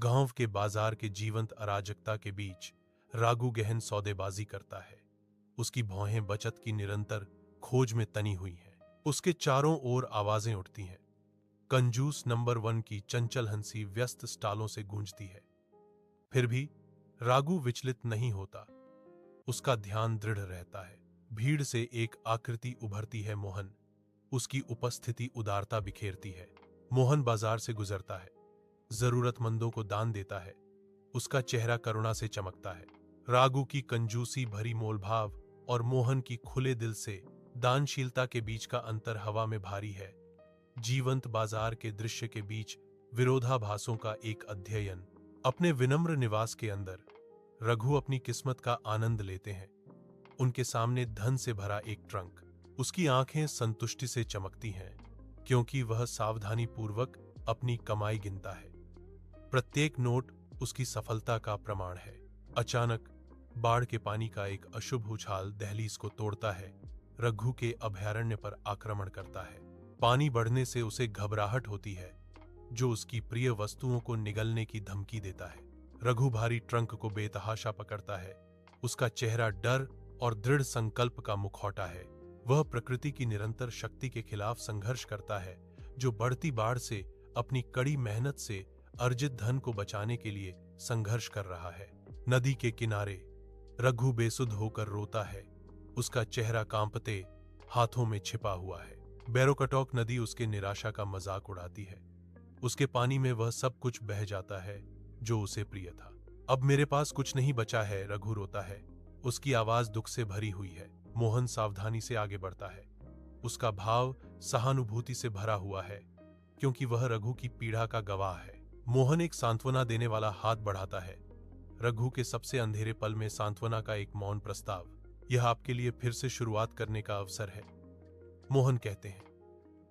गांव के बाजार के जीवंत अराजकता के बीच राघु गहन सौदेबाजी करता है। उसकी भौहें बचत की निरंतर खोज में तनी हुई हैं। उसके चारों ओर आवाजें उठती हैं। कंजूस नंबर 1 की चंचल हंसी व्यस्त स्टालों से गूंजती है। फिर भी राघु विचलित नहीं होता। उसका ध्यान दृढ़ रहता है। भीड़ से एक आकृति उभरती है, मोहन। उसकी उपस्थिति उदारता बिखेरती है। मोहन बाजार से गुजरता है, जरूरतमंदों को दान देता है। उसका चेहरा करुणा से चमकता है। राघु की कंजूसी भरी मोलभाव और मोहन की खुले दिल से दानशीलता के बीच का अंतर हवा में भारी है। जीवंत बाजार के दृश्य के बीच विरोधाभासों का एक अध्ययन। अपने विनम्र निवास के अंदर रघु अपनी किस्मत का आनंद लेते हैं। उनके सामने धन से भरा एक ट्रंक। उसकी आंखें संतुष्टि से चमकती हैं, क्योंकि वह सावधानी पूर्वक अपनी कमाई गिनता है। प्रत्येक नोट उसकी सफलता का प्रमाण है। अचानक बाढ़ के पानी का एक अशुभ उछाल दहलीज को तोड़ता है, रघु के अभयारण्य पर आक्रमण करता है। पानी बढ़ने से उसे घबराहट होती है, जो उसकी प्रिय वस्तुओं को निगलने की धमकी देता है। रघु भारी ट्रंक को बेतहाशा पकड़ता है। उसका चेहरा डर और दृढ़ संकल्प का मुखौटा है। वह प्रकृति की निरंतर शक्ति के खिलाफ संघर्ष करता है, जो बढ़ती बाढ़ से अपनी कड़ी मेहनत से अर्जित धन को बचाने के लिए संघर्ष कर रहा है। नदी के किनारे रघु बेसुध होकर रोता है। उसका चेहरा कांपते हाथों में छिपा हुआ है। बैरोकटोक नदी उसके निराशा का मजाक उड़ाती है। उसके पानी में वह सब कुछ बह जाता है जो उसे प्रिय था। अब मेरे पास कुछ नहीं बचा है, रघु रोता है। उसकी आवाज दुख से भरी हुई है। मोहन सावधानी से आगे बढ़ता है। उसका भाव सहानुभूति से भरा हुआ है, क्योंकि वह रघु की पीड़ा का गवाह है। मोहन एक सांत्वना देने वाला हाथ बढ़ाता है। रघु के सबसे अंधेरे पल में सांत्वना का एक मौन प्रस्ताव। यह आपके लिए फिर से शुरुआत करने का अवसर है, मोहन कहते हैं।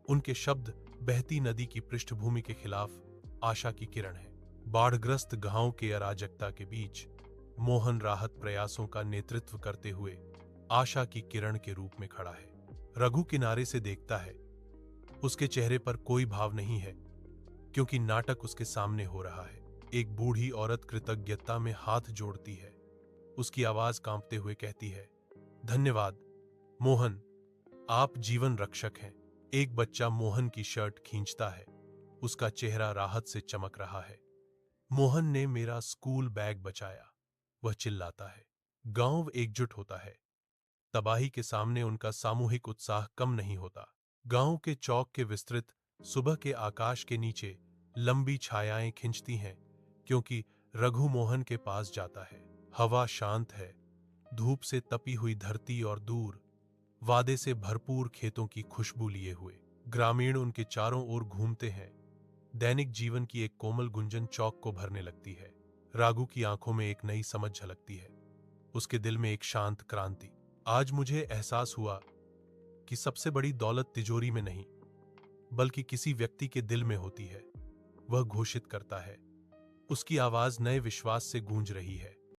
उनके शब्द बहती नदी की पृष्ठभूमि के खिलाफ आशा की किरण है। बाढ़ग्रस्त गांव के अराजकता के बीच मोहन राहत प्रयासों का नेतृत्व करते हुए आशा की किरण के रूप में खड़ा है। रघु किनारे से देखता है। उसके चेहरे पर कोई भाव नहीं है, क्योंकि नाटक उसके सामने हो रहा है। एक बूढ़ी औरत कृतज्ञता में हाथ जोड़ती है। उसकी आवाज कांपते हुए कहती है, धन्यवाद मोहन, आप जीवन रक्षक हैं। एक बच्चा मोहन की शर्ट खींचता है। उसका चेहरा राहत से चमक रहा है। मोहन ने मेरा स्कूल बैग बचाया, वह चिल्लाता है। गांव एकजुट होता है। तबाही के सामने उनका सामूहिक उत्साह कम नहीं होता। गांव के चौक के विस्तृत सुबह के आकाश के नीचे लंबी छायाएं खिंचती हैं, क्योंकि रघु मोहन के पास जाता है। हवा शांत है। धूप से तपी हुई धरती और दूर वादे से भरपूर खेतों की खुशबू लिए हुए ग्रामीण उनके चारों ओर घूमते हैं। दैनिक जीवन की एक कोमल गुंजन चौक को भरने लगती है। राघु की आंखों में एक नई समझ झलकती है। उसके दिल में एक शांत क्रांति। आज मुझे एहसास हुआ कि सबसे बड़ी दौलत तिजोरी में नहीं, बल्कि किसी व्यक्ति के दिल में होती है, वह घोषित करता है। उसकी आवाज नए विश्वास से गूंज रही है।